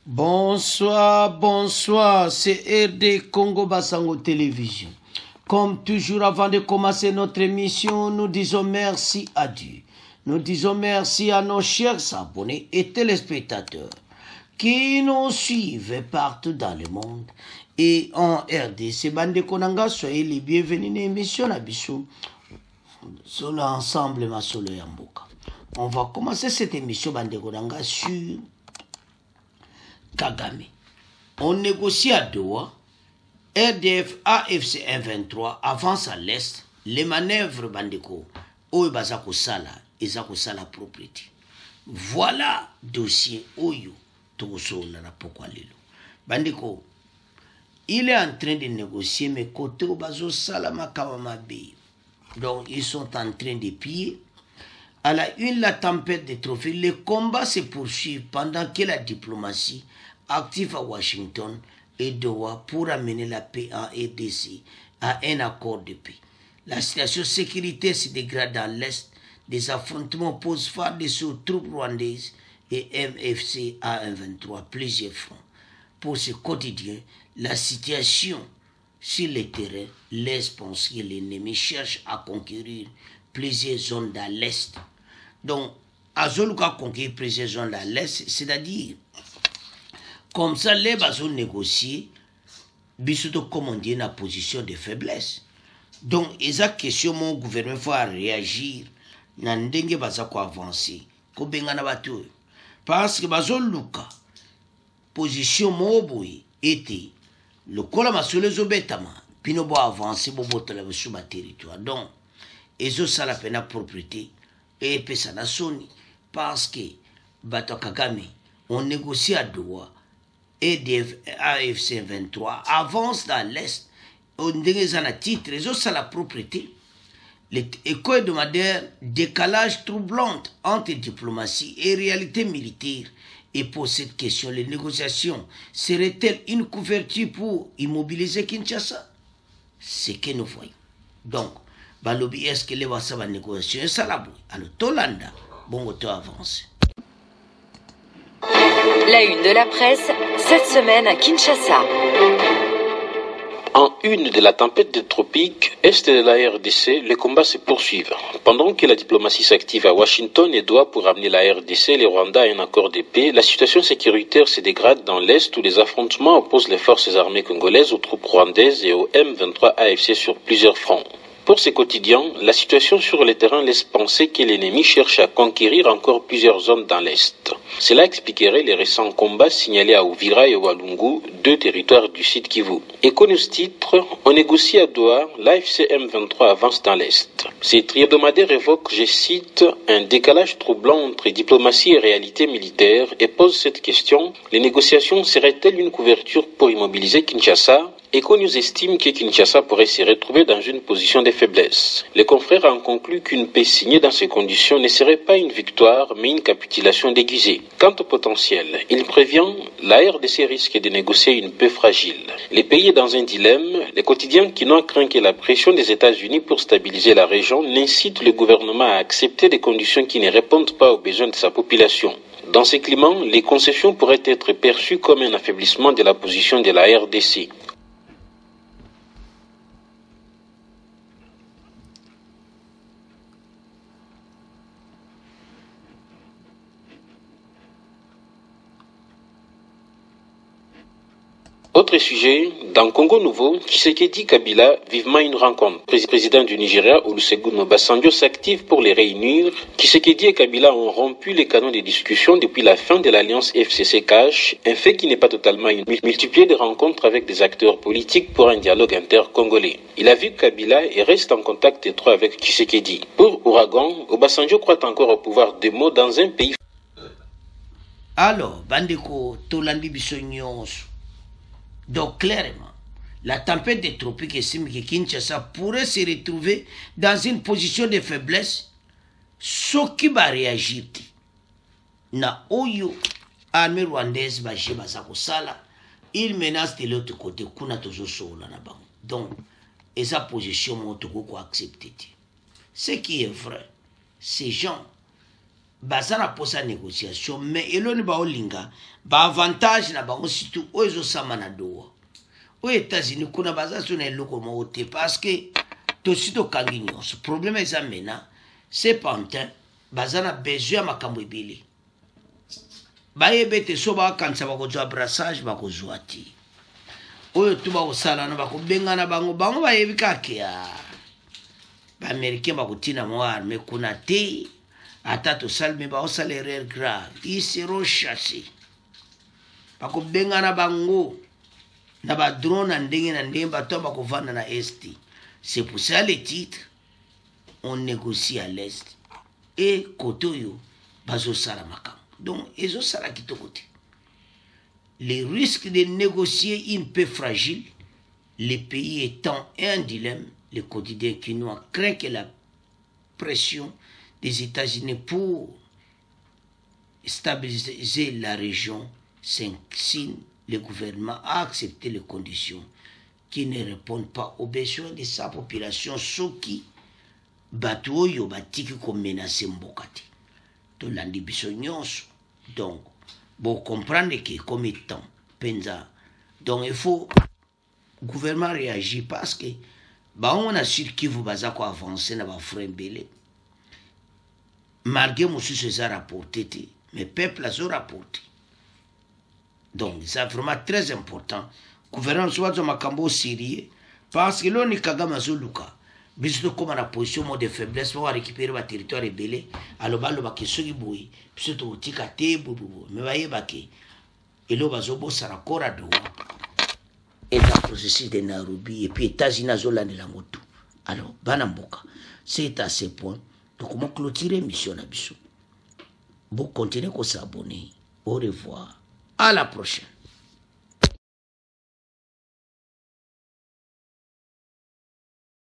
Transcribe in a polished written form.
Bonsoir, bonsoir, c'est RD Congo Basango Télévision. Comme toujours, avant de commencer notre émission, nous disons merci à Dieu. Nous disons merci à nos chers abonnés et téléspectateurs qui nous suivent partout dans le monde et en RDC. Bande Konanga, soyez les bienvenus dans l'émission Abissou. Sur l'ensemble, ma solo Yamboka. On va commencer cette émission Bande Konanga sur Kagame. On négocie à Doha. RDF AFC 123 avance à l'est. Les manœuvres Bandeko. Oyo bazako sala. Ezako sala propriété. Voilà dossier Oyo. Togoso la pourquoi lelo. Bandeko. Il est en train de négocier mais côté Obazo Salama Kawamabe. Donc ils sont en train de piller. À la une, la tempête des trophées. Le combat se poursuit pendant que la diplomatie active à Washington et Doha pour amener la paix en RDC à un accord de paix. La situation sécuritaire se dégrade dans l'Est. Des affrontements posent fardeau aux troupes rwandaises et MFC A123, plusieurs fronts. Pour ce quotidien, la situation sur le terrain laisse penser que l'ennemi cherche à conquérir plusieurs zones dans l'Est. Donc, Azoluka conquérir plusieurs zones dans l'Est, c'est-à-dire, comme ça, les bases négocier, bisouto comme on dit, dans position de faiblesse. Donc, il a question, mon gouvernement faut réagir, nan dengue baza ko avancer, ko bengana bato. Parce que bazoluka, position moboui, était, le kola masole zo betama, pino bo avancer, bo botola sur ma territoire. Donc, ezo sala pena propriété, et pesa na soni, parce que, bato Kagame, on négocie à Doha, et AFC 23 avance dans l'Est, on dégaine un titre, et ça la propriété. L'écho hebdomadaire, décalage troublant entre diplomatie et réalité militaire. Et pour cette question, les négociations seraient-elles une couverture pour immobiliser Kinshasa? C'est ce que nous voyons. Donc, balobi est-ce que les wasaba négociations ça la boue? Alors, Tolanda, bon, auto avance. La une de la presse, cette semaine à Kinshasa. En une de la tempête des tropiques, est de la RDC, les combats se poursuivent. Pendant que la diplomatie s'active à Washington et Doha pour amener la RDC et le Rwanda à un accord de paix, la situation sécuritaire se dégrade dans l'Est où les affrontements opposent les forces armées congolaises aux troupes rwandaises et au M23 AFC sur plusieurs fronts. Pour ces quotidiens, la situation sur le terrain laisse penser que l'ennemi cherche à conquérir encore plusieurs zones dans l'Est. Cela expliquerait les récents combats signalés à Uvira et Walungu, deux territoires du sud Kivu. Econews titre, on négocie à Doha, l'AFC M23 avance dans l'Est. Ces hebdomadaire évoque, je cite, un décalage troublant entre diplomatie et réalité militaire et pose cette question, les négociations seraient-elles une couverture pour immobiliser Kinshasa? Econews estime que Kinshasa pourrait se retrouver dans une position de faiblesse. Les confrères ont conclu qu'une paix signée dans ces conditions ne serait pas une victoire, mais une capitulation déguisée. Quant au potentiel, il prévient, la RDC risque de négocier une paix fragile. Le pays est dans un dilemme, les quotidiens qui n'ont craint que la pression des États-Unis pour stabiliser la région n'incitent le gouvernement à accepter des conditions qui ne répondent pas aux besoins de sa population. Dans ces climats, les concessions pourraient être perçues comme un affaiblissement de la position de la RDC. Autre sujet, dans Congo Nouveau, Tshisekedi Kabila vivement une rencontre. Le président du Nigeria, Olusegun Obasanjo, s'active pour les réunir. Tshisekedi et Kabila ont rompu les canaux de discussion depuis la fin de l'alliance FCC-CACH, un fait qui n'est pas totalement multiplié de rencontres avec des acteurs politiques pour un dialogue inter-congolais. Il a vu Kabila et reste en contact étroit avec Tshisekedi. Pour Ouragan, Obasanjo croit encore au pouvoir des mots dans un pays. Alors, Bandeko, Tolandi Bissonyons. Donc, clairement, la tempête des tropiques estime que Kinshasa pourrait se retrouver dans une position de faiblesse. Ce qui va réagir, na oyo, armée rwandaise, il menace de l'autre côté, donc, et sa position, mon accepter. Ce qui est vrai, ces gens baza na posa négociation mais eloni baolinga baavantage na bango surtout oyo ezosama na dowa oyo États-Unis kuna baza so na eloko moko te parce que tosi tokangi nyonso problème eza mena c'est pantin baza na besoin ya makambo ebele bayebe ete so bakanisa bakozwa brassage bakozwa te oyo tu bakosala na bakobengana bango bayebi kake ya baaméricain bakotina mo arme kuna te ata tosali me baosala erreur grave ils seront chassés bakobengana bango na badrone na ndenge bato bakovanda na est. C'est pour ça le titre on négocie à l'est et côté oyo bazosala makambo donc ezosala kitoko te. Le risque de négocier une paix fragile, le pays étant un dilemme, le quotidien quinois craint que la pression des États-Unis pour stabiliser la région s'incline le gouvernement à accepter les conditions qui ne répondent pas aux besoins de sa population, ce qui bato oyo batiki ko menacer mboka te. To landi biso nyonso. Donc bon comprendre que comme étant penza donc il faut gouvernement réagir parce que on a sur qui vous baza ko avancer na ba frembele malgré mosusu eza rapporté te mais peuple azo rapporté donc c'est vraiment très important gouvernement soit makambo sérieux parce que l'on Kagame azoluka biso comme na position mode de faiblesse pour récupérer ba territoire rebelle alobalo ba kesoki boyi biso to tika te bubu mais bayeba ke elo bazobosa na korado et dans processus de Nairobi et puis États-Unis azolande la moto alors bana mboka c'est à ce point donc comment clôturer mission na biso bon continuer ko s'abonner au revoir à la prochaine.